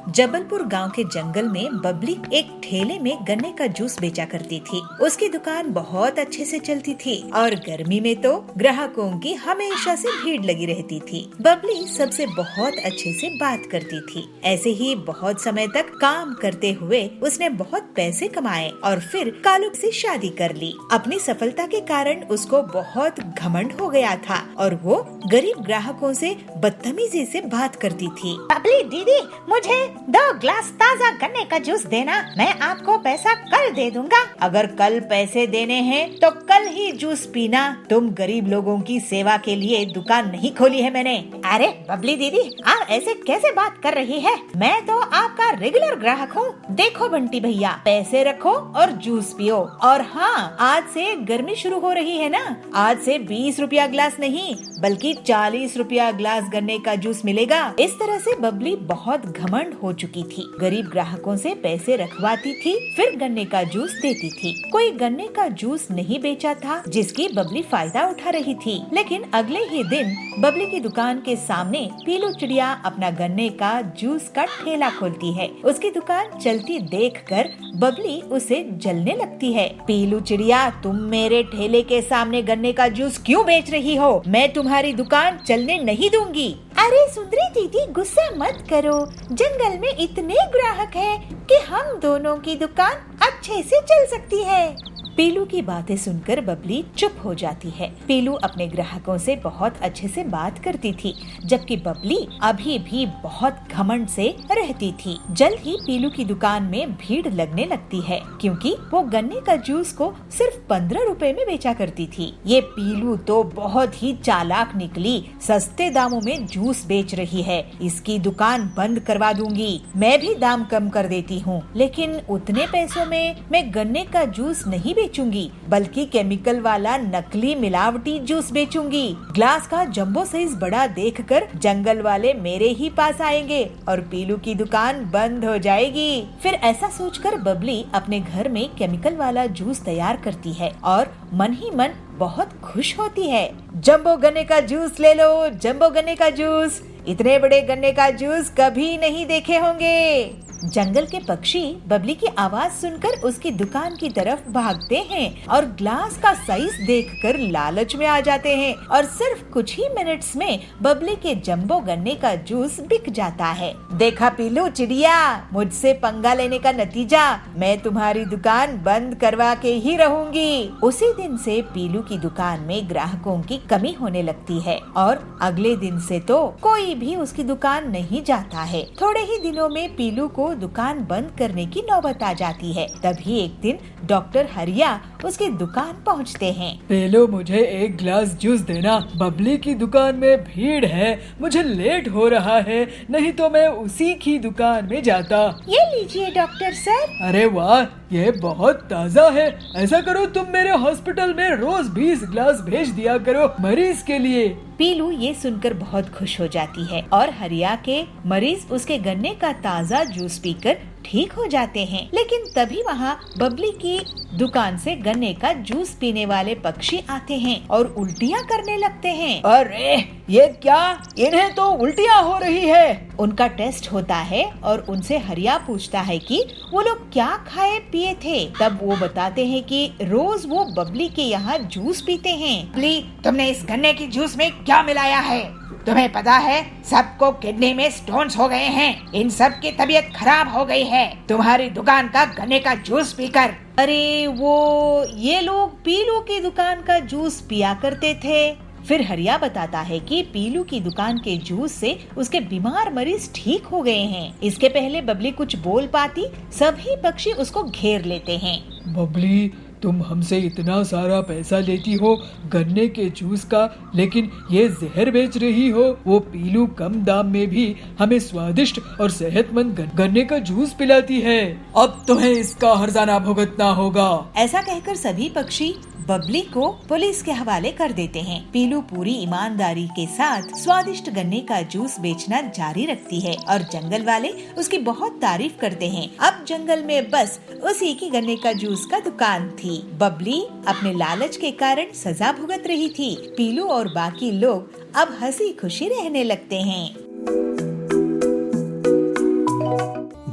जबलपुर गांव के जंगल में बबली एक ठेले में गन्ने का जूस बेचा करती थी। उसकी दुकान बहुत अच्छे से चलती थी और गर्मी में तो ग्राहकों की हमेशा से भीड़ लगी रहती थी। बबली सबसे बहुत अच्छे से बात करती थी। ऐसे ही बहुत समय तक काम करते हुए उसने बहुत पैसे कमाए और फिर कालू से शादी कर ली। अपनी सफलता के कारण उसको बहुत घमंड हो गया था और वो गरीब ग्राहकों से बदतमीजी से बात करती थी। बबली दीदी, मुझे 2 ग्लास ताज़ा गन्ने का जूस देना, मैं आपको पैसा कल दे दूंगा। अगर कल पैसे देने हैं तो कल ही जूस पीना। तुम गरीब लोगों की सेवा के लिए दुकान नहीं खोली है मैंने। अरे बबली दीदी, आप ऐसे कैसे बात कर रही है? मैं तो आपका रेगुलर ग्राहक हूँ। देखो बंटी भैया, पैसे रखो और जूस पियो। और हाँ, आज से गर्मी शुरू हो रही है ना, आज से 20 रुपया ग्लास नहीं बल्कि 40 रुपया ग्लास गन्ने का जूस मिलेगा। इस तरह से बबली बहुत घमंड हो चुकी थी। गरीब ग्राहकों से पैसे रखवाती थी, फिर गन्ने का जूस देती थी। कोई गन्ने का जूस नहीं बेचा था जिसकी बबली फायदा उठा रही थी। लेकिन अगले ही दिन बबली की दुकान के सामने पीलू चिड़िया अपना गन्ने का जूस का ठेला खोलती है। उसकी दुकान चलती देखकर बबली उसे जलने लगती है। पीलू चिड़िया, तुम मेरे ठेले के सामने गन्ने का जूस क्यों बेच रही हो? मैं तुम्हारी दुकान चलने नहीं दूंगी। अरे सुंदरी दीदी, गुस्सा मत करो। जंगल में इतने ग्राहक हैं कि हम दोनों की दुकान अच्छे से चल सकती है। पीलू की बातें सुनकर बबली चुप हो जाती है। पीलू अपने ग्राहकों से बहुत अच्छे से बात करती थी, जबकि बबली अभी भी बहुत घमंड से रहती थी। जल्द ही पीलू की दुकान में भीड़ लगने लगती है, क्योंकि वो गन्ने का जूस को सिर्फ 15 रुपए में बेचा करती थी। ये पीलू तो बहुत ही चालाक निकली, सस्ते दामों में जूस बेच रही है। इसकी दुकान बंद करवा दूंगी। मैं भी दाम कम कर देती हूँ, लेकिन उतने पैसों में मैं गन्ने का जूस नहीं बेचूंगी, बल्कि केमिकल वाला नकली मिलावटी जूस बेचूंगी। ग्लास का जंबो साइज बड़ा देखकर जंगल वाले मेरे ही पास आएंगे और पीलू की दुकान बंद हो जाएगी। फिर ऐसा सोचकर बबली अपने घर में केमिकल वाला जूस तैयार करती है और मन ही मन बहुत खुश होती है। जंबो गन्ने का जूस ले लो, जंबो गन्ने का जूस। इतने बड़े गन्ने का जूस कभी नहीं देखे होंगे। जंगल के पक्षी बबली की आवाज सुनकर उसकी दुकान की तरफ भागते हैं और ग्लास का साइज देखकर लालच में आ जाते हैं और सिर्फ कुछ ही मिनट्स में बबली के जंबो गन्ने का जूस बिक जाता है। देखा पीलू चिड़िया, मुझसे पंगा लेने का नतीजा, मैं तुम्हारी दुकान बंद करवा के ही रहूंगी। उसी दिन से पीलू की दुकान में ग्राहकों की कमी होने लगती है और अगले दिन से तो कोई भी उसकी दुकान नहीं जाता है। थोड़े ही दिनों में पीलू को दुकान बंद करने की नौबत आ जाती है। तभी एक दिन डॉक्टर हरिया उसकी दुकान पहुंचते हैं। पेलो, मुझे 1 ग्लास जूस देना। बबली की दुकान में भीड़ है, मुझे लेट हो रहा है, नहीं तो मैं उसी की दुकान में जाता। ये लीजिए डॉक्टर सर। अरे वाह, ये बहुत ताज़ा है। ऐसा करो, तुम मेरे हॉस्पिटल में रोज 20 ग्लास भेज दिया करो मरीज के लिए। पीलू ये सुनकर बहुत खुश हो जाती है और हरिया के मरीज उसके गन्ने का ताज़ा जूस पीकर ठीक हो जाते हैं। लेकिन तभी वहाँ बबली की दुकान से गन्ने का जूस पीने वाले पक्षी आते हैं और उल्टियाँ करने लगते हैं। अरे ये क्या, इन्हें तो उल्टियाँ हो रही है। उनका टेस्ट होता है और उनसे हरिया पूछता है कि वो लोग क्या खाए पिए थे। तब वो बताते हैं कि रोज वो बबली के यहाँ जूस पीते हैं। बबली, तुमने इस गन्ने की जूस में क्या मिलाया है? तुम्हें पता है सबको किडनी में स्टोन्स हो गए हैं। इन सब की तबीयत खराब हो गई है तुम्हारी दुकान का गन्ने का जूस पीकर। अरे वो ये लोग पीलू की दुकान का जूस पिया करते थे। फिर हरिया बताता है कि पीलू की दुकान के जूस से उसके बीमार मरीज ठीक हो गए हैं। इसके पहले बबली कुछ बोल पाती, सभी पक्षी उसको घेर लेते हैं। बबली, तुम हमसे इतना सारा पैसा लेती हो गन्ने के जूस का, लेकिन ये जहर बेच रही हो। वो पीलू कम दाम में भी हमें स्वादिष्ट और सेहतमंद गन्ने का जूस पिलाती है। अब तुम्हें इसका हर्जाना भुगतना होगा। ऐसा कहकर सभी पक्षी बबली को पुलिस के हवाले कर देते हैं। पीलू पूरी ईमानदारी के साथ स्वादिष्ट गन्ने का जूस बेचना जारी रखती है और जंगल वाले उसकी बहुत तारीफ करते हैं। अब जंगल में बस उसी की गन्ने का जूस का दुकान थी। बबली अपने लालच के कारण सजा भुगत रही थी। पीलू और बाकी लोग अब हंसी खुशी रहने लगते हैं।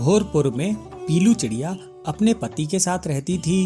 भोरपुर में पीलू चिड़िया अपने पति के साथ रहती थी।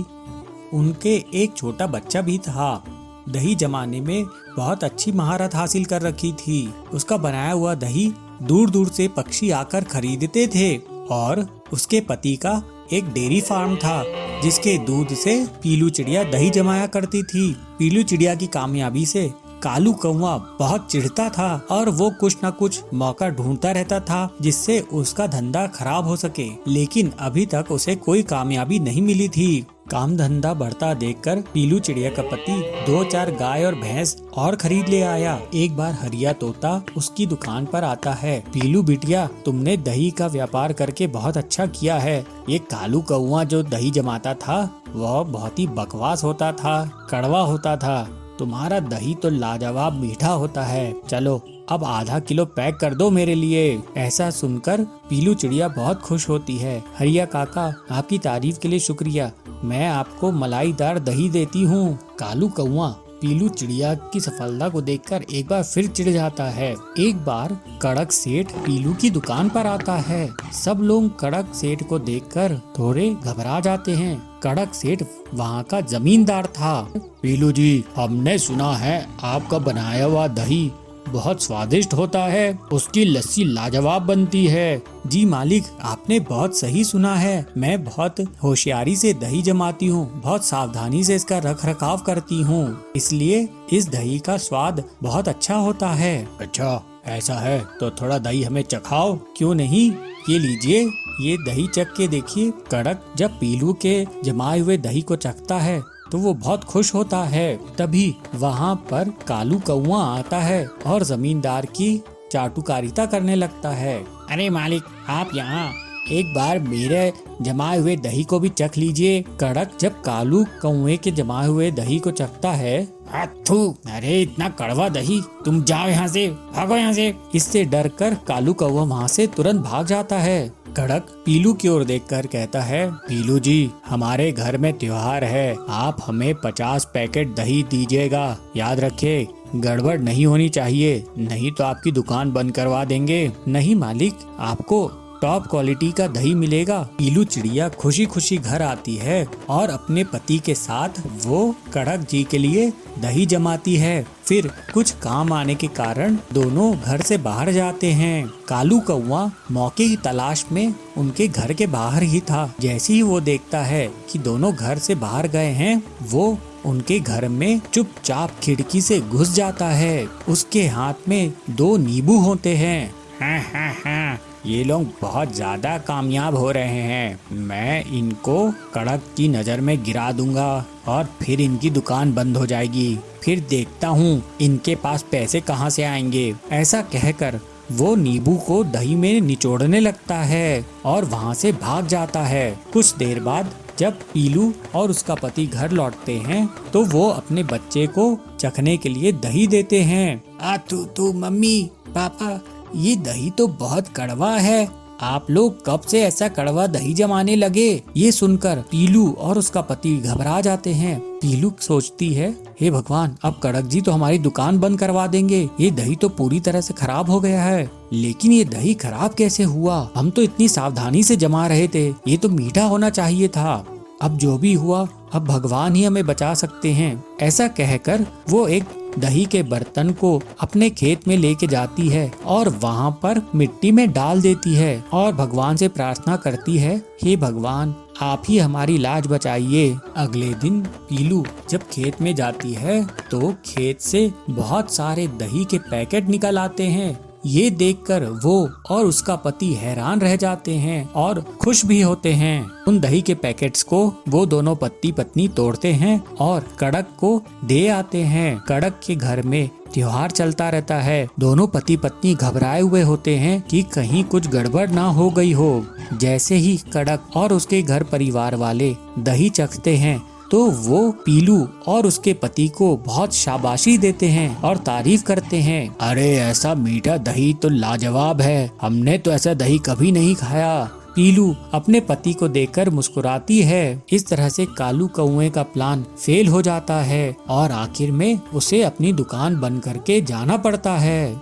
उनके एक छोटा बच्चा भी था। दही जमाने में बहुत अच्छी महारत हासिल कर रखी थी। उसका बनाया हुआ दही दूर दूर से पक्षी आकर खरीदते थे और उसके पति का एक डेयरी फार्म था जिसके दूध से पीलू चिड़िया दही जमाया करती थी। पीलू चिड़िया की कामयाबी से कालू कौवा बहुत चिढ़ता था और वो कुछ न कुछ मौका ढूंढता रहता था जिससे उसका धंधा खराब हो सके, लेकिन अभी तक उसे कोई कामयाबी नहीं मिली थी। काम धंधा बढ़ता देखकर पीलू चिड़िया का पति 2-4 गाय और भैंस और खरीद ले आया। एक बार हरिया तोता उसकी दुकान पर आता है। पीलू बिटिया, तुमने दही का व्यापार करके बहुत अच्छा किया है। ये कालू कौवा जो दही जमाता था वह बहुत ही बकवास होता था, कड़वा होता था। तुम्हारा दही तो लाजवाब मीठा होता है। चलो अब आधा किलो पैक कर दो मेरे लिए। ऐसा सुनकर पीलू चिड़िया बहुत खुश होती है। हरिया काका, आपकी तारीफ के लिए शुक्रिया। मैं आपको मलाईदार दही देती हूँ। कालू कौवा पीलू चिड़िया की सफलता को देखकर एक बार फिर चिढ़ जाता है। एक बार कड़क सेठ पीलू की दुकान पर आता है। सब लोग कड़क सेठ को देखकर थोड़े घबरा जाते हैं। कड़क सेठ वहाँ का जमींदार था। पीलू जी, हमने सुना है आपका बनाया हुआ दही बहुत स्वादिष्ट होता है। उसकी लस्सी लाजवाब बनती है। जी मालिक, आपने बहुत सही सुना है। मैं बहुत होशियारी से दही जमाती हूँ, बहुत सावधानी से इसका रख रखाव करती हूँ, इसलिए इस दही का स्वाद बहुत अच्छा होता है। अच्छा ऐसा है तो थोड़ा दही हमें चखाओ। क्यों नहीं, ये लीजिए, ये दही चख के देखिए। कड़क जब पीलू के जमाए हुए दही को चखता है तो वो बहुत खुश होता है। तभी वहाँ पर कालू कौवा आता है और जमींदार की चाटुकारिता करने लगता है। अरे मालिक, आप यहाँ एक बार मेरे जमाए हुए दही को भी चख लीजिए। कड़क जब कालू कौवे के जमाए हुए दही को चखता है, अथू, अरे इतना कड़वा दही, तुम जाओ यहाँ से, भागो यहाँ से। इससे डरकर कालू कौवा वहाँ से तुरंत भाग जाता है। कड़क पीलू की ओर देखकर कहता है, पीलू जी, हमारे घर में त्योहार है, आप हमें 50 पैकेट दही दीजिएगा। याद रखे, गड़बड़ नहीं होनी चाहिए, नहीं तो आपकी दुकान बंद करवा देंगे। नहीं मालिक, आपको टॉप क्वालिटी का दही मिलेगा। पीलू चिड़िया खुशी खुशी घर आती है और अपने पति के साथ वो कड़क जी के लिए दही जमाती है। फिर कुछ काम आने के कारण दोनों घर से बाहर जाते हैं। कालू कौवा मौके की तलाश में उनके घर के बाहर ही था। जैसे ही वो देखता है कि दोनों घर से बाहर गए हैं, वो उनके घर में चुपचाप खिड़की से घुस जाता है। उसके हाथ में 2 नींबू होते हैं। हाँ, ये लोग बहुत ज्यादा कामयाब हो रहे हैं। मैं इनको कड़क की नजर में गिरा दूंगा और फिर इनकी दुकान बंद हो जाएगी। फिर देखता हूँ इनके पास पैसे कहाँ से आएंगे। ऐसा कहकर वो नींबू को दही में निचोड़ने लगता है और वहाँ से भाग जाता है। कुछ देर बाद जब पीलू और उसका पति घर लौटते हैं तो वो अपने बच्चे को चखने के लिए दही देते हैं। तू मम्मी पापा, ये दही तो बहुत कड़वा है। आप लोग कब से ऐसा कड़वा दही जमाने लगे? ये सुनकर पीलू और उसका पति घबरा जाते हैं। पीलू सोचती है, हे भगवान, अब कड़क जी तो हमारी दुकान बंद करवा देंगे। ये दही तो पूरी तरह से खराब हो गया है। लेकिन ये दही खराब कैसे हुआ? हम तो इतनी सावधानी से जमा रहे थे, ये तो मीठा होना चाहिए था। अब जो भी हुआ, अब भगवान ही हमें बचा सकते हैं। ऐसा कहकर वो एक दही के बर्तन को अपने खेत में लेके जाती है और वहाँ पर मिट्टी में डाल देती है और भगवान से प्रार्थना करती है, हे भगवान, आप ही हमारी लाज बचाइए। अगले दिन पीलू जब खेत में जाती है तो खेत से बहुत सारे दही के पैकेट निकल आते हैं। ये देखकर वो और उसका पति हैरान रह जाते हैं और खुश भी होते हैं। उन दही के पैकेट्स को वो दोनों पति पत्नी तोड़ते हैं और कड़क को दे आते हैं। कड़क के घर में त्योहार चलता रहता है। दोनों पति पत्नी घबराए हुए होते हैं कि कहीं कुछ गड़बड़ ना हो गई हो। जैसे ही कड़क और उसके घर परिवार वाले दही चखते हैं तो वो पीलू और उसके पति को बहुत शाबाशी देते हैं और तारीफ करते हैं। अरे ऐसा मीठा दही तो लाजवाब है, हमने तो ऐसा दही कभी नहीं खाया। पीलू अपने पति को देखकर मुस्कुराती है। इस तरह से कालू कौवे का प्लान फेल हो जाता है और आखिर में उसे अपनी दुकान बंद करके जाना पड़ता है।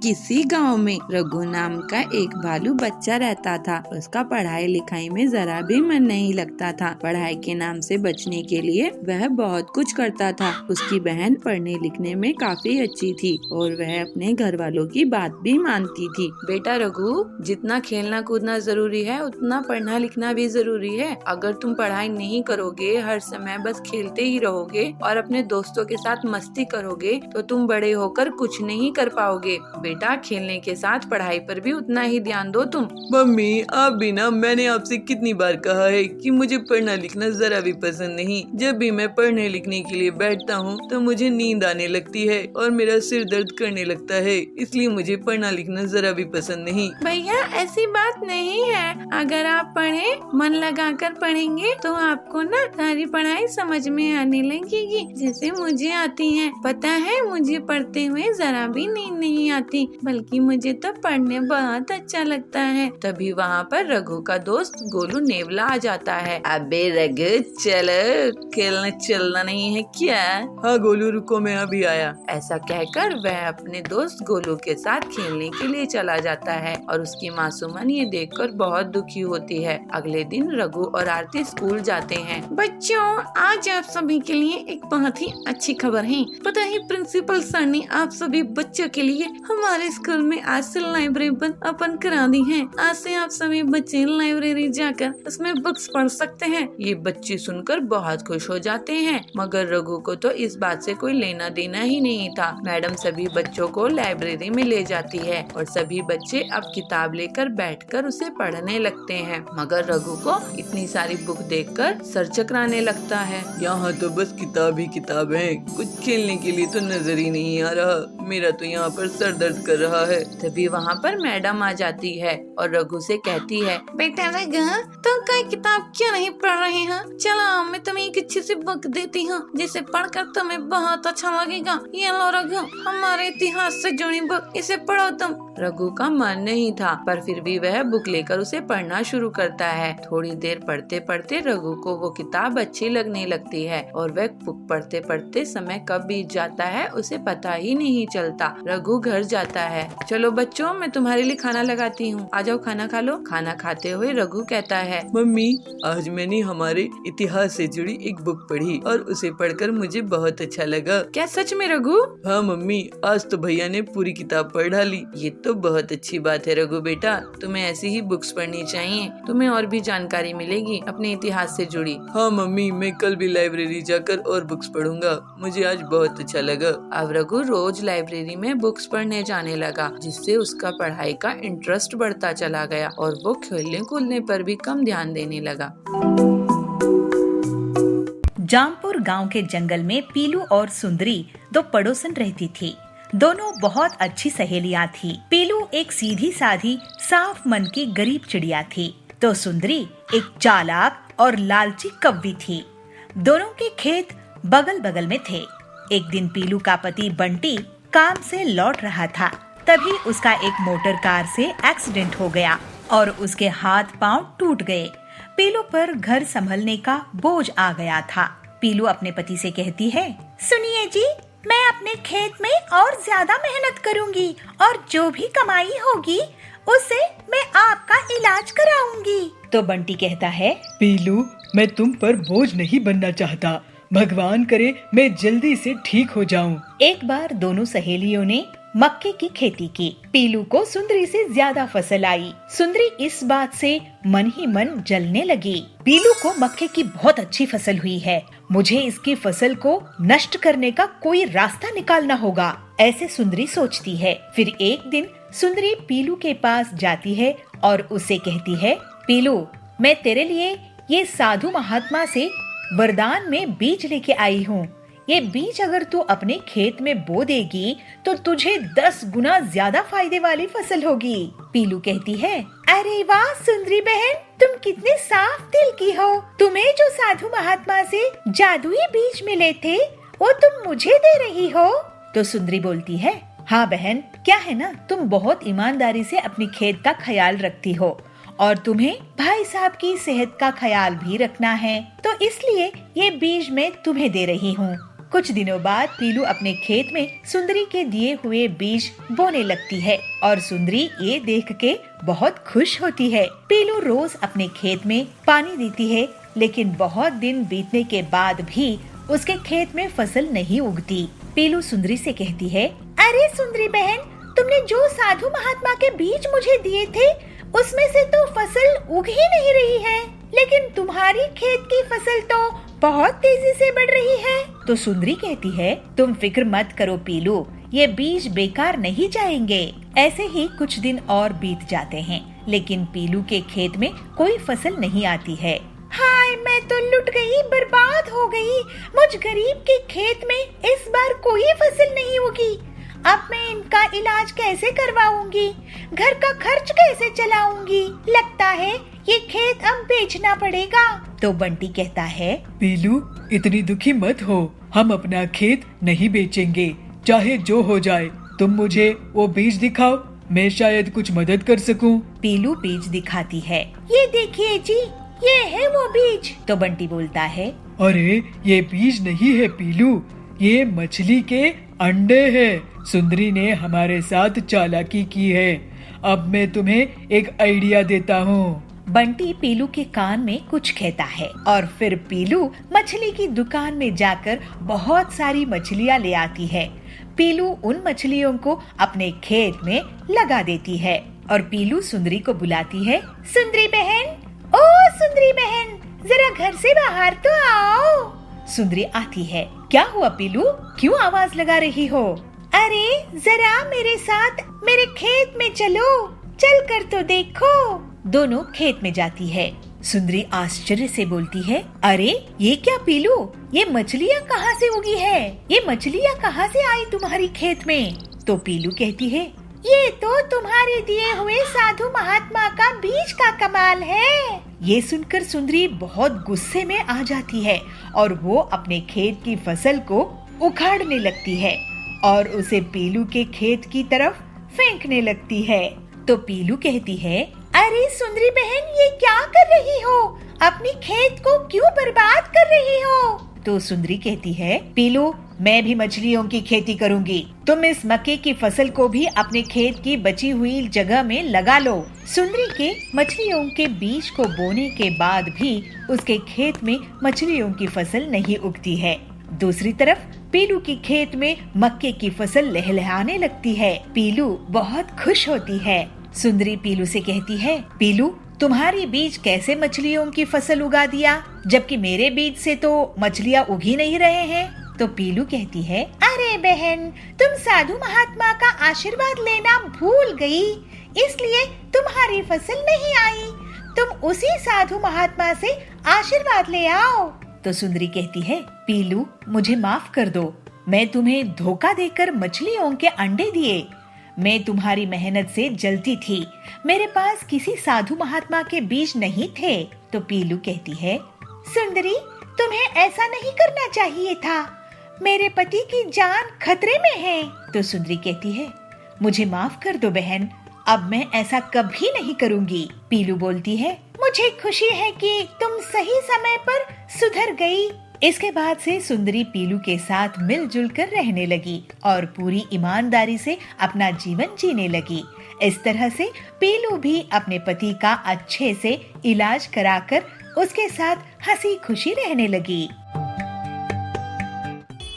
किसी गांव में रघु नाम का एक भालू बच्चा रहता था। उसका पढ़ाई लिखाई में जरा भी मन नहीं लगता था। पढ़ाई के नाम से बचने के लिए वह बहुत कुछ करता था। उसकी बहन पढ़ने लिखने में काफी अच्छी थी और वह अपने घर वालों की बात भी मानती थी। बेटा रघु, जितना खेलना कूदना जरूरी है उतना पढ़ना लिखना भी जरूरी है। अगर तुम पढ़ाई नहीं करोगे, हर समय बस खेलते ही रहोगे और अपने दोस्तों के साथ मस्ती करोगे तो तुम बड़े होकर कुछ नहीं कर पाओगे। बेटा, खेलने के साथ पढ़ाई पर भी उतना ही ध्यान दो तुम। मम्मी, आप भी ना, मैंने आपसे कितनी बार कहा है कि मुझे पढ़ना लिखना जरा भी पसंद नहीं। जब भी मैं पढ़ने लिखने के लिए बैठता हूँ तो मुझे नींद आने लगती है और मेरा सिर दर्द करने लगता है, इसलिए मुझे पढ़ना लिखना जरा भी पसंद नहीं। भैया, ऐसी बात नहीं है। अगर आप पढ़े, मन लगाकर पढ़ेंगे तो आपको ना सारी पढ़ाई समझ में आने लगेगी, जैसे मुझे आती है। पता है, मुझे पढ़ते हुए जरा भी नींद नहीं आती, बल्कि मुझे तो पढ़ने बहुत अच्छा लगता है। तभी वहाँ पर रघु का दोस्त गोलू नेवला आ जाता है। अबे रघु, चलो खेलने चलना नहीं है क्या? हाँ गोलू, रुको मैं अभी आया। ऐसा कहकर वह अपने दोस्त गोलू के साथ खेलने के लिए चला जाता है और उसकी मासूमन ये देखकर बहुत दुखी होती है। अगले दिन रघु और आरती स्कूल जाते हैं। बच्चों, आज आप सभी के लिए एक बहुत ही अच्छी खबर है। पता है, प्रिंसिपल सर ने आप सभी बच्चों के लिए हमारे स्कूल में आज से लाइब्रेरी ओपन करा दी है। आज से आप सभी बच्चे लाइब्रेरी जाकर उसमें बुक्स पढ़ सकते हैं। ये बच्चे सुनकर बहुत खुश हो जाते हैं, मगर रघु को तो इस बात से कोई लेना देना ही नहीं था। मैडम सभी बच्चों को लाइब्रेरी में ले जाती है और सभी बच्चे अब किताब लेकर बैठकर उसे पढ़ने लगते हैं, मगर रघु को इतनी सारी बुक देखकर सर चकराने लगता है। यहाँ तो बस किताब ही किताब है, कुछ खेलने के लिए तो नजर ही नहीं आ रहा। मेरा तो यहाँ पर सर दर्द कर रहा है। तभी वहाँ पर मैडम आ जाती है और रघु से कहती है, बेटा रघु, तुम कोई किताब क्यों नहीं पढ़ रहे हो? चलो, मैं तुम्हें एक अच्छी सी बुक देती हूँ जिसे पढ़कर तुम्हें बहुत अच्छा लगेगा। ये लो रघु, हमारे इतिहास से जुड़ी बुक, इसे पढ़ो तुम। रघु का मन नहीं था, पर फिर भी वह बुक लेकर उसे पढ़ना शुरू करता है। थोड़ी देर पढ़ते पढ़ते रघु को वो किताब अच्छी लगने लगती है और वह बुक पढ़ते पढ़ते समय कब बीत जाता है उसे पता ही नहीं चलता। रघु घर जाता है। चलो बच्चों, मैं तुम्हारे लिए खाना लगाती हूँ, आ जाओ खाना खा लो। खाना खाते हुए रघु कहता है, मम्मी, आज मैंने हमारे इतिहास से जुड़ी एक बुक पढ़ी और उसे पढ़कर मुझे बहुत अच्छा लगा। क्या सच में रघु? हाँ मम्मी, आज तो भैया ने पूरी किताब पढ़ डाली। ये तो बहुत अच्छी बात है रघु बेटा, तुम्हें ऐसी ही बुक्स पढ़नी चाहिए, तुम्हें और भी जानकारी मिलेगी अपने इतिहास से जुड़ी। हाँ मम्मी, मैं कल भी लाइब्रेरी जाकर और बुक्स पढ़ूंगा, मुझे आज बहुत अच्छा लगा। अब रघु रोज लाइब्रेरी में बुक्स पढ़ने जाने लगा, जिससे उसका पढ़ाई का इंटरेस्ट बढ़ता चला गया और वो खेलने कूदने पर भी कम ध्यान देने लगा। जामपुर गांव के जंगल में पीलू और सुंदरी दो पड़ोसन रहती थी। दोनों बहुत अच्छी सहेलियां थी। पीलू एक सीधी साधी साफ मन की गरीब चिड़िया थी, तो सुंदरी एक चालाक और लालची कव्वी थी। दोनों के खेत बगल बगल में थे। एक दिन पीलू का पति बंटी काम से लौट रहा था, तभी उसका एक मोटर कार से एक्सीडेंट हो गया और उसके हाथ पांव टूट गए। पीलू पर घर संभलने का बोझ आ गया था। पीलू अपने पति से कहती है, सुनिए जी, मैं अपने खेत में और ज्यादा मेहनत करूंगी और जो भी कमाई होगी उससे मैं आपका इलाज कराऊंगी। तो बंटी कहता है, पीलू, मैं तुम पर बोझ नहीं बनना चाहता, भगवान करे मैं जल्दी से ठीक हो जाऊं। एक बार दोनों सहेलियों ने मक्के की खेती की। पीलू को सुंदरी से ज्यादा फसल आई। सुंदरी इस बात से मन ही मन जलने लगी। पीलू को मक्के की बहुत अच्छी फसल हुई है, मुझे इसकी फसल को नष्ट करने का कोई रास्ता निकालना होगा, ऐसे सुंदरी सोचती है। फिर एक दिन सुंदरी पीलू के पास जाती है और उससे कहती है, पीलू, मैं तेरे लिए ये साधु महात्मा से वरदान में बीज लेके आई हूँ। ये बीज अगर तू अपने खेत में बो देगी तो तुझे 10 गुना ज्यादा फायदे वाली फसल होगी। पीलू कहती है, अरे वाह सुंदरी बहन, तुम कितने साफ दिल की हो। तुम्हें जो साधु महात्मा से जादुई बीज मिले थे वो तुम मुझे दे रही हो। तो सुंदरी बोलती है, हाँ बहन, क्या है ना, तुम बहुत ईमानदारी से अपनी खेत का ख्याल रखती हो और तुम्हें भाई साहब की सेहत का ख्याल भी रखना है, तो इसलिए ये बीज मैं तुम्हें दे रही हूँ। कुछ दिनों बाद पीलू अपने खेत में सुंदरी के दिए हुए बीज बोने लगती है और सुंदरी ये देख के बहुत खुश होती है। पीलू रोज अपने खेत में पानी देती है, लेकिन बहुत दिन बीतने के बाद भी उसके खेत में फसल नहीं उगती। पीलू सुंदरी से कहती है, अरे सुंदरी बहन, तुमने जो साधु महात्मा के बीज मुझे दिए थे उसमें से तो फसल उग ही नहीं रही है, लेकिन तुम्हारी खेत की फसल तो बहुत तेजी से बढ़ रही है। तो सुंदरी कहती है, तुम फिक्र मत करो पीलू, ये बीज बेकार नहीं जाएंगे। ऐसे ही कुछ दिन और बीत जाते हैं, लेकिन पीलू के खेत में कोई फसल नहीं आती है। हाय, मैं तो लुट गई, बर्बाद हो गई। मुझ गरीब के खेत में इस बार कोई फसल नहीं उगी। अब मैं इनका इलाज कैसे करवाऊंगी? घर का खर्च कैसे चलाऊंगी? लगता है ये खेत अब बेचना पड़ेगा। तो बंटी कहता है, पीलू इतनी दुखी मत हो, हम अपना खेत नहीं बेचेंगे, चाहे जो हो जाए। तुम मुझे वो बीज दिखाओ, मैं शायद कुछ मदद कर सकूं। पीलू बीज दिखाती है। ये देखिए जी, ये है वो बीज। तो बंटी बोलता है, अरे ये बीज नहीं है पीलू, ये मछली के अंडे हैं। सुंदरी ने हमारे साथ चालाकी की है। अब मैं तुम्हें एक आइडिया देता हूँ। बंटी पीलू के कान में कुछ कहता है और फिर पीलू मछली की दुकान में जाकर बहुत सारी मछलियाँ ले आती है। पीलू उन मछलियों को अपने खेत में लगा देती है और पीलू सुंदरी को बुलाती है, सुंदरी बहन, ओ सुंदरी बहन, जरा घर से बाहर तो आओ। सुंदरी आती है। क्या हुआ पीलू, क्यों आवाज लगा रही हो? अरे जरा मेरे साथ मेरे खेत में चलो, चल कर तो देखो। दोनों खेत में जाती है। सुंदरी आश्चर्य से बोलती है, अरे ये क्या पीलू, ये मछलियाँ कहाँ से उगी है? ये मछलियाँ कहाँ से आई तुम्हारी खेत में? तो पीलू कहती है, ये तो तुम्हारे दिए हुए साधु महात्मा का बीज का कमाल है। ये सुनकर सुंदरी बहुत गुस्से में आ जाती है और वो अपने खेत की फसल को उखाड़ने लगती है और उसे पीलू के खेत की तरफ फेंकने लगती है। तो पीलू कहती है, अरे सुंदरी बहन, ये क्या कर रही हो? अपनी खेत को क्यों बर्बाद कर रही हो? तो सुंदरी कहती है, पीलू मैं भी मछलियों की खेती करूंगी, तुम इस मक्के की फसल को भी अपने खेत की बची हुई जगह में लगा लो। सुंदरी के मछलियों के बीज को बोने के बाद भी उसके खेत में मछलियों की फसल नहीं उगती है। दूसरी तरफ पीलू की खेत में मक्के की फसल लहलहाने लगती है। पीलू बहुत खुश होती है। सुंदरी पीलू से कहती है, पीलू तुम्हारी बीज कैसे मछलियों की फसल उगा दिया, जबकि मेरे बीज से तो मछलियाँ उग ही नहीं रहे हैं। तो पीलू कहती है, अरे बहन, तुम साधु महात्मा का आशीर्वाद लेना भूल गई, इसलिए तुम्हारी फसल नहीं आई। तुम उसी साधु महात्मा से आशीर्वाद ले आओ। तो सुंदरी कहती है, पीलू मुझे माफ कर दो, मैं तुम्हें धोखा देकर मछलियों के अंडे दिए। मैं तुम्हारी मेहनत से जलती थी, मेरे पास किसी साधु महात्मा के बीज नहीं थे। तो पीलू कहती है, सुंदरी तुम्हें ऐसा नहीं करना चाहिए था, मेरे पति की जान खतरे में है। तो सुंदरी कहती है, मुझे माफ कर दो बहन, अब मैं ऐसा कभी नहीं करूँगी। पीलू बोलती है, मुझे खुशी है कि तुम सही समय पर सुधर गई। इसके बाद से सुंदरी पीलू के साथ मिलजुल कर रहने लगी और पूरी ईमानदारी से अपना जीवन जीने लगी। इस तरह से पीलू भी अपने पति का अच्छे से इलाज कराकर उसके साथ हंसी खुशी रहने लगी।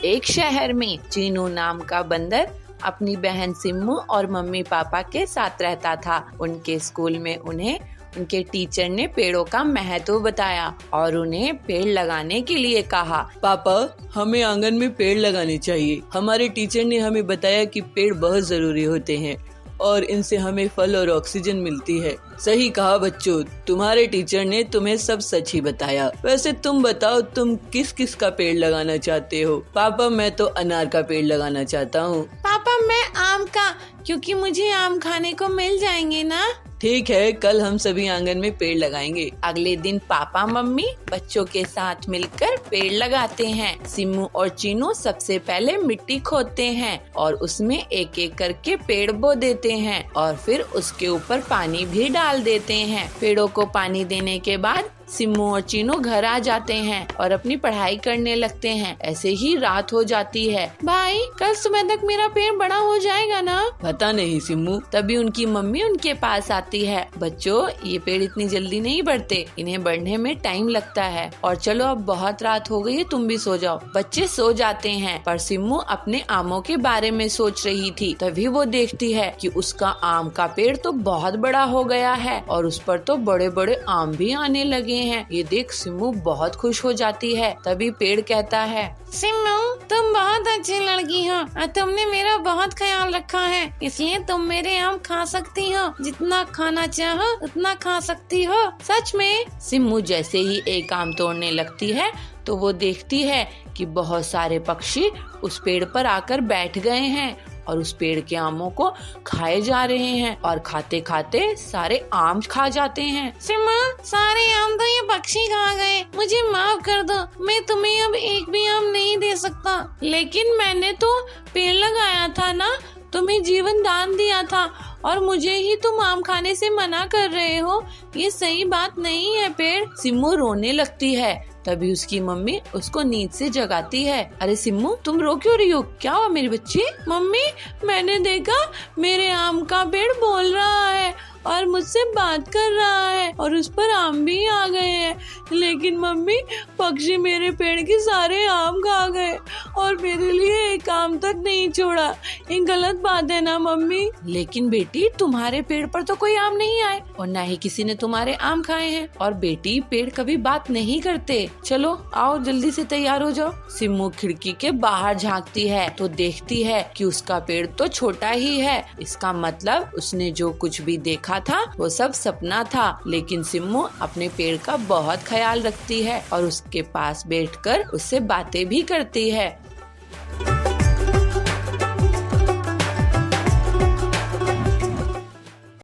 एक शहर में चीनू नाम का बंदर अपनी बहन सिम्मू और मम्मी पापा के साथ रहता था। उनके स्कूल में उन्हें उनके टीचर ने पेड़ों का महत्व बताया और उन्हें पेड़ लगाने के लिए कहा। पापा, हमें आंगन में पेड़ लगाने चाहिए। हमारे टीचर ने हमें बताया कि पेड़ बहुत जरूरी होते हैं और इनसे हमें फल और ऑक्सीजन मिलती है। सही कहा बच्चों, तुम्हारे टीचर ने तुम्हें सब सच ही बताया। वैसे तुम बताओ, तुम किस किस का पेड़ लगाना चाहते हो? पापा, मैं तो अनार का पेड़ लगाना चाहता हूँ। पापा, मैं आम का, क्योंकि मुझे आम खाने को मिल जाएंगे ना। ठीक है, कल हम सभी आंगन में पेड़ लगाएंगे। अगले दिन पापा मम्मी बच्चों के साथ मिलकर पेड़ लगाते हैं। सिम्मू और चीनू सबसे पहले मिट्टी खोदते हैं और उसमें एक एक करके पेड़ बो देते हैं और फिर उसके ऊपर पानी भी डाल देते हैं। पेड़ों को पानी देने के बाद सिम्मू और चीनू घर आ जाते हैं और अपनी पढ़ाई करने लगते हैं। ऐसे ही रात हो जाती है। भाई कल सुबह तक मेरा पेड़ बड़ा हो जाएगा ना? पता नहीं सिम्मू। तभी उनकी मम्मी उनके पास आती है। बच्चों, ये पेड़ इतनी जल्दी नहीं बढ़ते, इन्हें बढ़ने में टाइम लगता है। और चलो अब बहुत रात हो गई है, तुम भी सो जाओ। बच्चे सो जाते हैं, पर सिम्मू अपने आमों के बारे में सोच रही थी। तभी वो देखती है कि उसका आम का पेड़ तो बहुत बड़ा हो गया है और उस पर तो बड़े बड़े आम भी आने लगे हैं। ये देख सिम्मू बहुत खुश हो जाती है। तभी पेड़ कहता है, सिम्मू, तुम बहुत अच्छी लड़की हो और तुमने मेरा बहुत ख्याल रखा है, इसलिए तुम मेरे आम खा सकती हो। जितना खाना चाहो उतना खा सकती हो। सच में? सिम्मू जैसे ही एक आम तोड़ने लगती है तो वो देखती है कि बहुत सारे पक्षी उस पेड़ पर आकर बैठ गए हैं और उस पेड़ के आमों को खाए जा रहे हैं और खाते खाते सारे आम खा जाते हैं। सिम्मू, सारे आम तो ये पक्षी खा गए, मुझे माफ कर दो। मैं तुम्हें अब एक भी आम नहीं दे सकता। लेकिन मैंने तो पेड़ लगाया था ना, तुम्हें जीवन दान दिया था और मुझे ही तुम आम खाने से मना कर रहे हो। ये सही बात नहीं है पेड़। सिम्मू रोने लगती है। तभी उसकी मम्मी उसको नींद से जगाती है। अरे सिम्मू, तुम रो क्यों रही हो? क्या हुआ मेरी बच्ची? मम्मी, मैंने देखा मेरे आम का पेड़ बोल रहा है और मुझसे बात कर रहा है और उस पर आम भी आ गए हैं। लेकिन मम्मी, पक्षी मेरे पेड़ के सारे आम खा गए और मेरे लिए एक आम तक नहीं छोड़ा। ये गलत बात है ना मम्मी? लेकिन बेटी, तुम्हारे पेड़ पर तो कोई आम नहीं आए और न ही किसी ने तुम्हारे आम खाए हैं। और बेटी, पेड़ कभी बात नहीं करते। चलो आओ, जल्दी से तैयार हो जाओ। सिम्मू खिड़की के बाहर झांकती है तो देखती है कि उसका पेड़ तो छोटा ही है। इसका मतलब उसने जो कुछ भी देखा था वो सब सपना था। लेकिन सिम्मू अपने पेड़ का बहुत ख्याल रखती है और उसके पास बैठकर उससे बातें भी करती है।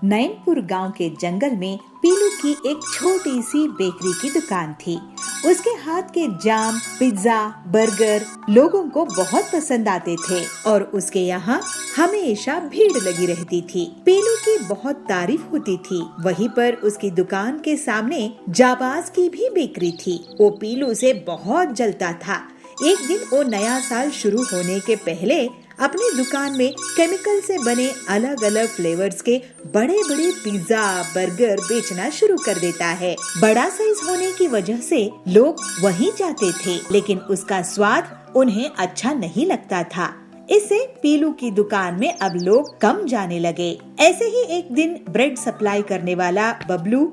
नैनपुर गांव के जंगल में पीलू की एक छोटी सी बेकरी की दुकान थी। उसके हाथ के जाम, पिज्जा, बर्गर लोगों को बहुत पसंद आते थे और उसके यहाँ हमेशा भीड़ लगी रहती थी। पीलू की बहुत तारीफ होती थी। वहीं पर उसकी दुकान के सामने जाबाज की भी बेकरी थी। वो पीलू से बहुत जलता था। एक दिन वो नया साल शुरू होने के पहले अपनी दुकान में केमिकल से बने अलग अलग फ्लेवर्स के बड़े बड़े पिज्जा, बर्गर बेचना शुरू कर देता है। बड़ा साइज होने की वजह से लोग वहीं जाते थे, लेकिन उसका स्वाद उन्हें अच्छा नहीं लगता था। इससे पीलू की दुकान में अब लोग कम जाने लगे। ऐसे ही एक दिन ब्रेड सप्लाई करने वाला बबलू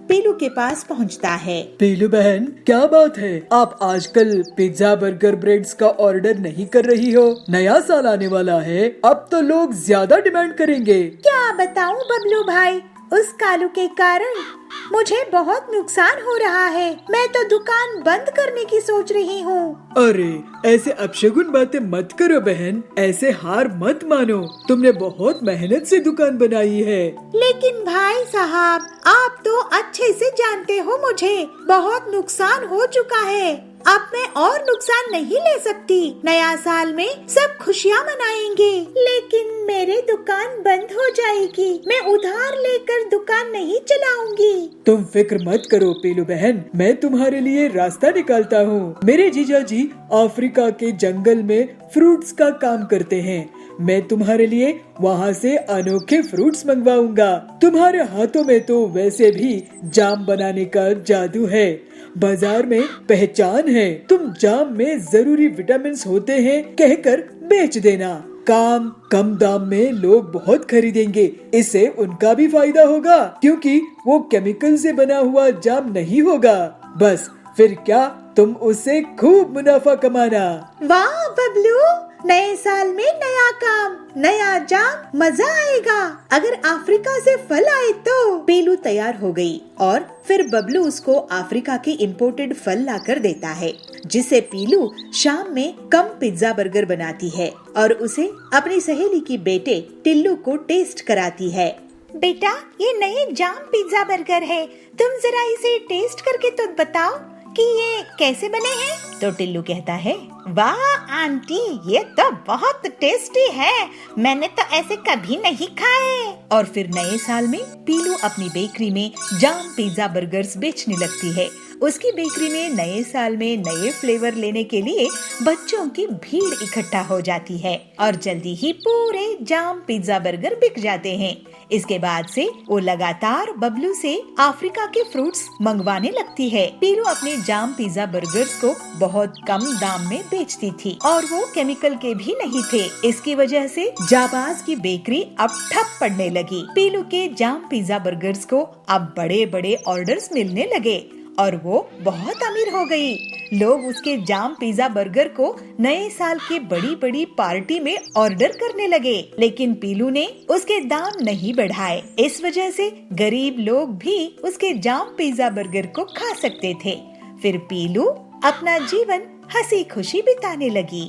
पीलू के पास पहुंचता है। पीलू बहन, क्या बात है? आप आजकल पिज्जा, बर्गर, ब्रेड्स का ऑर्डर नहीं कर रही हो? नया साल आने वाला है, अब तो लोग ज्यादा डिमांड करेंगे। क्या बताऊं बबलू भाई, उस कालू के कारण मुझे बहुत नुकसान हो रहा है। मैं तो दुकान बंद करने की सोच रही हूँ। अरे, ऐसे अपशगुन बातें मत करो बहन, ऐसे हार मत मानो। तुमने बहुत मेहनत से दुकान बनाई है। लेकिन भाई साहब, आप तो अच्छे से जानते हो मुझे बहुत नुकसान हो चुका है। अब मैं और नुकसान नहीं ले सकती। नया साल में सब खुशियाँ मनाएंगे, लेकिन मेरी दुकान बंद हो जाएगी। मैं उधार लेकर दुकान नहीं चलाऊंगी। तुम फिक्र मत करो पीलू बहन, मैं तुम्हारे लिए रास्ता निकालता हूँ। मेरे जीजा जी अफ्रीका के जंगल में फ्रूट्स का काम करते हैं। मैं तुम्हारे लिए वहाँ से अनोखे फ्रूट्स मंगवाऊंगा। तुम्हारे हाथों में तो वैसे भी जाम बनाने का जादू है, बाजार में पहचान है। तुम जाम में जरूरी विटामिन होते हैं कहकर बेच देना। काम कम दाम में लोग बहुत खरीदेंगे, इससे उनका भी फायदा होगा क्योंकि वो केमिकल से बना हुआ जाम नहीं होगा। बस फिर क्या, तुम उससे खूब मुनाफा कमाना। वाह बबलू, नए साल में नया काम, नया जाम, मजा आएगा। अगर अफ्रीका से फल आए तो। पीलू तैयार हो गई और फिर बबलू उसको अफ्रीका के इम्पोर्टेड फल लाकर देता है, जिससे पीलू शाम में कम पिज्जा बर्गर बनाती है और उसे अपनी सहेली की बेटे टिल्लू को टेस्ट कराती है। बेटा, ये नए जाम पिज्जा बर्गर है, तुम जरा इसे टेस्ट करके तो बताओ कि ये कैसे बने हैं? तो टिल्लू कहता है, वाह आंटी, ये तो बहुत टेस्टी है, मैंने तो ऐसे कभी नहीं खाए। और फिर नए साल में पीलू अपनी बेकरी में जाम, पिज्जा, बर्गर्स बेचने लगती है। उसकी बेकरी में नए साल में नए फ्लेवर लेने के लिए बच्चों की भीड़ इकट्ठा हो जाती है और जल्दी ही पूरे जाम, पिज्जा, बर्गर बिक जाते हैं। इसके बाद से वो लगातार बबलू से अफ्रीका के फ्रूट्स मंगवाने लगती है। पीलू अपने जाम, पिज्जा, बर्गर्स को बहुत कम दाम में बेचती थी और वो केमिकल के भी नहीं थे। इसकी वजह से जाबाज की बेकरी अब ठप पड़ने लगी। पीलू के जाम, पिज्जा, बर्गर्स को अब बड़े बड़े ऑर्डर्स मिलने लगे और वो बहुत अमीर हो गई। लोग उसके जाम, पिज्जा, बर्गर को नए साल की बड़ी बड़ी पार्टी में ऑर्डर करने लगे, लेकिन पीलू ने उसके दाम नहीं बढ़ाए। इस वजह से गरीब लोग भी उसके जाम, पिज्जा, बर्गर को खा सकते थे। फिर पीलू अपना जीवन हंसी खुशी बिताने लगी।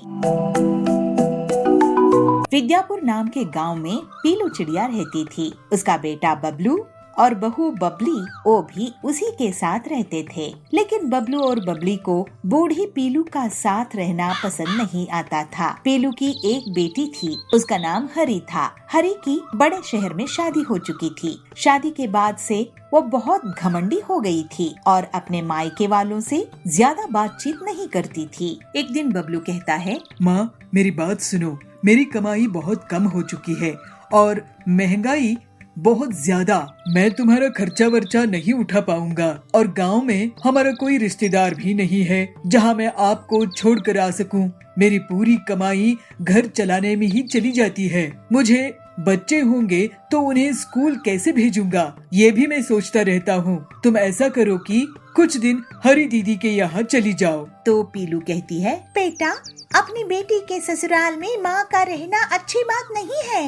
विद्यापुर नाम के गांव में पीलू चिड़िया रहती थी। उसका बेटा बबलू और बहू बबली वो भी उसी के साथ रहते थे। लेकिन बबलू और बबली को बूढ़ी पीलू का साथ रहना पसंद नहीं आता था। पीलू की एक बेटी थी, उसका नाम हरी था। हरी की बड़े शहर में शादी हो चुकी थी। शादी के बाद से वो बहुत घमंडी हो गई थी और अपने मायके वालों से ज्यादा बातचीत नहीं करती थी। एक दिन बबलू कहता है, माँ मेरी बात सुनो, मेरी कमाई बहुत कम हो चुकी है और महंगाई बहुत ज्यादा, मैं तुम्हारा खर्चा वर्चा नहीं उठा पाऊंगा और गांव में हमारा कोई रिश्तेदार भी नहीं है जहां मैं आपको छोड़ कर आ सकूं। मेरी पूरी कमाई घर चलाने में ही चली जाती है। मुझे बच्चे होंगे तो उन्हें स्कूल कैसे भेजूंगा, ये भी मैं सोचता रहता हूँ। तुम ऐसा करो कि कुछ दिन हरी दीदी के यहाँ चली जाओ। तो पीलू कहती है, बेटा अपनी बेटी के ससुराल में माँ का रहना अच्छी बात नहीं है,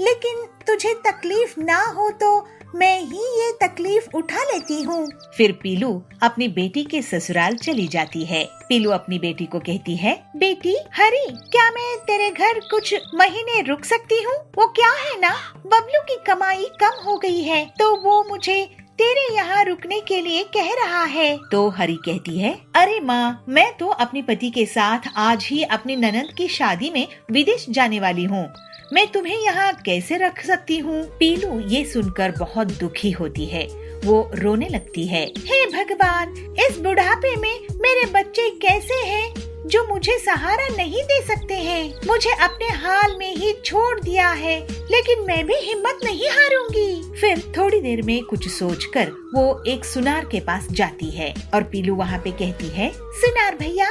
लेकिन तुझे तकलीफ ना हो तो मैं ही ये तकलीफ उठा लेती हूँ। फिर पीलू अपनी बेटी के ससुराल चली जाती है। पीलू अपनी बेटी को कहती है, बेटी हरी, क्या मैं तेरे घर कुछ महीने रुक सकती हूँ? वो क्या है ना, बबलू की कमाई कम हो गई है तो वो मुझे तेरे यहाँ रुकने के लिए कह रहा है। तो हरी कहती है, अरे माँ, मैं तो अपने पति के साथ आज ही अपनी ननद की शादी में विदेश जाने वाली हूँ, मैं तुम्हें यहाँ कैसे रख सकती हूँ? पीलू ये सुनकर बहुत दुखी होती है। वो रोने लगती है, हे भगवान, इस बुढ़ापे में मेरे बच्चे कैसे हैं जो मुझे सहारा नहीं दे सकते हैं। मुझे अपने हाल में ही छोड़ दिया है, लेकिन मैं भी हिम्मत नहीं हारूंगी। फिर थोड़ी देर में कुछ सोचकर वो एक सुनार के पास जाती है और पीलू वहाँ पे कहती है, सुनार भैया,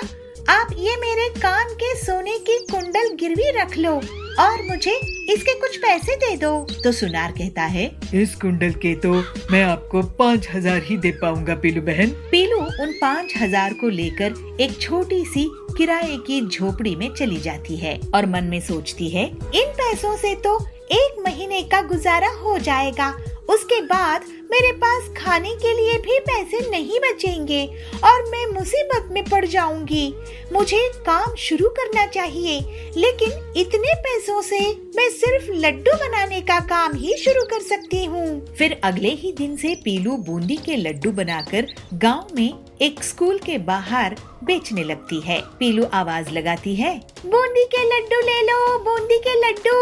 आप ये मेरे कान के सोने की कुंडल गिरवी रख लो और मुझे इसके कुछ पैसे दे दो। तो सुनार कहता है, इस कुंडल के तो मैं आपको 5,000 ही दे पाऊंगा पीलू बहन। पीलू उन 5,000 को लेकर एक छोटी सी किराए की झोपड़ी में चली जाती है और मन में सोचती है, इन पैसों से तो 1 महीने का गुजारा हो जाएगा, उसके बाद मेरे पास खाने के लिए भी पैसे नहीं बचेंगे और मैं मुसीबत में पड़ जाऊंगी। मुझे काम शुरू करना चाहिए, लेकिन इतने पैसों से मैं सिर्फ लड्डू बनाने का काम ही शुरू कर सकती हूँ। फिर अगले ही दिन से पीलू बूंदी के लड्डू बनाकर गांव में एक स्कूल के बाहर बेचने लगती है। पीलू आवाज लगाती है, बूंदी के लड्डू ले लो, बूंदी के लड्डू,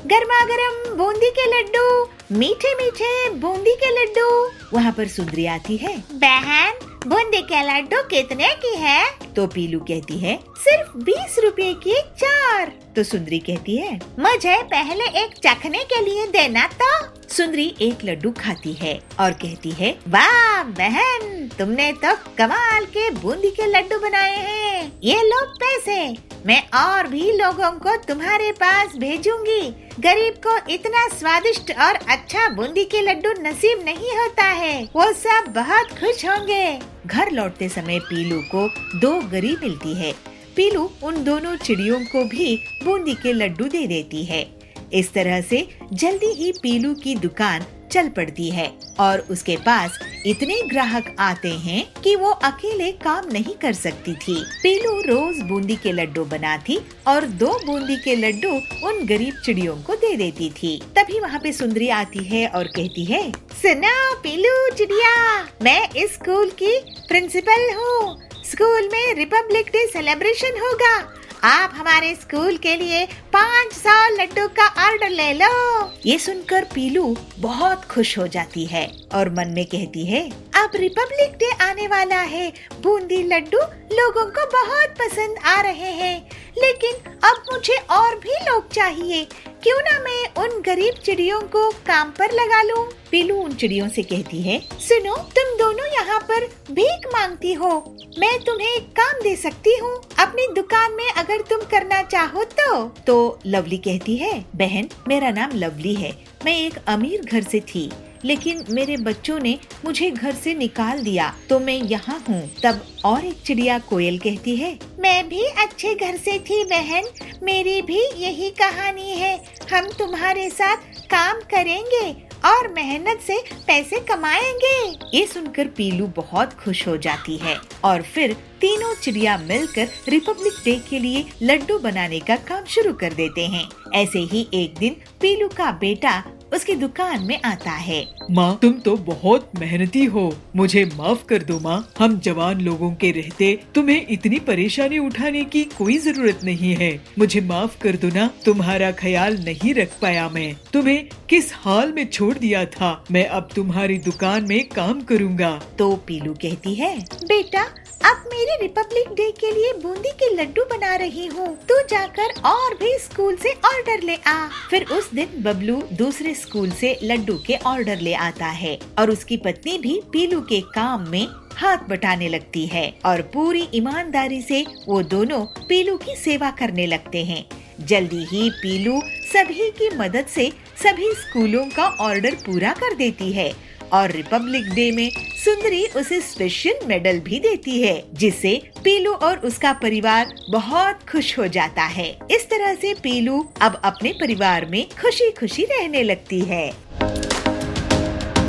गर्मा गर्म बूंदी के लड्डू, मीठे मीठे बूंदी के लड्डू। वहाँ पर सुंदरी आती है, बहन बूंदी के लड्डू कितने की है? तो पीलू कहती है, सिर्फ 20 रुपए की 4। तो सुंदरी कहती है, मुझे पहले एक चखने के लिए देना। तो सुंदरी एक लड्डू खाती है और कहती है, वाह बहन, तुमने तो कमाल के बूंदी के लड्डू बनाए हैं, ये लो पैसे, मैं और भी लोगों को तुम्हारे पास भेजूंगी। गरीब को इतना स्वादिष्ट और अच्छा बूंदी के लड्डू नसीब नहीं होता है, वो सब बहुत खुश होंगे। घर लौटते समय पीलू को 2 गरी मिलती है। पीलू उन दोनों चिड़ियों को भी बूंदी के लड्डू दे देती है। इस तरह से जल्दी ही पीलू की दुकान चल पड़ती है और उसके पास इतने ग्राहक आते हैं कि वो अकेले काम नहीं कर सकती थी। पीलू रोज बूंदी के लड्डू बनाती और 2 बूंदी के लड्डू उन गरीब चिड़ियों को दे देती थी। तभी वहाँ पे सुंदरी आती है और कहती है, सुनो पीलू चिड़िया, मैं इस स्कूल की प्रिंसिपल हूँ। स्कूल में रिपब्लिक डे सेलिब्रेशन होगा। आप हमारे स्कूल के लिए 500 लड्डू का ऑर्डर ले लो। ये सुनकर पीलू बहुत खुश हो जाती है और मन में कहती है, अब रिपब्लिक डे आने वाला है, बूंदी लड्डू लोगों को बहुत पसंद आ रहे हैं, लेकिन अब मुझे और भी लोग चाहिए। क्यों ना मैं उन गरीब चिड़ियों को काम पर लगा लूं? पीलू उन चिड़ियों से कहती है, सुनो, तुम दोनों यहाँ पर भीख मांगती हो, मैं तुम्हें एक काम दे सकती हूँ अपनी दुकान में, अगर तुम करना चाहो तो लवली कहती है, बहन मेरा नाम लवली है, मैं एक अमीर घर से थी, लेकिन मेरे बच्चों ने मुझे घर से निकाल दिया तो मैं यहाँ हूँ। तब और एक चिड़िया कोयल कहती है, मैं भी अच्छे घर से थी बहन, मेरी भी यही कहानी है। हम तुम्हारे साथ काम करेंगे और मेहनत से पैसे कमाएंगे। ये सुनकर पीलू बहुत खुश हो जाती है और फिर तीनों चिड़िया मिलकर रिपब्लिक डे के लिए लड्डू बनाने का काम शुरू कर देते हैं। ऐसे ही एक दिन पीलू का बेटा उसकी दुकान में आता है। माँ, तुम तो बहुत मेहनती हो, मुझे माफ कर दो माँ। हम जवान लोगों के रहते तुम्हें इतनी परेशानी उठाने की कोई जरूरत नहीं है, मुझे माफ कर दो ना। तुम्हारा ख्याल नहीं रख पाया मैं, तुम्हें किस हाल में छोड़ दिया था। मैं अब तुम्हारी दुकान में काम करूँगा। तो पीलू कहती है, बेटा अब मेरे रिपब्लिक डे के लिए बूंदी के लड्डू बना रही हूँ, तू जाकर और भी स्कूल से ऑर्डर ले आ। फिर उस दिन बबलू दूसरे स्कूल से लड्डू के ऑर्डर ले आता है और उसकी पत्नी भी पीलू के काम में हाथ बटाने लगती है और पूरी ईमानदारी से वो दोनों पीलू की सेवा करने लगते हैं। जल्दी ही पीलू सभी की मदद से सभी स्कूलों का ऑर्डर पूरा कर देती है और रिपब्लिक डे में सुंदरी उसे स्पेशल मेडल भी देती है, जिससे पीलू और उसका परिवार बहुत खुश हो जाता है। इस तरह से पीलू अब अपने परिवार में खुशी खुशी रहने लगती है।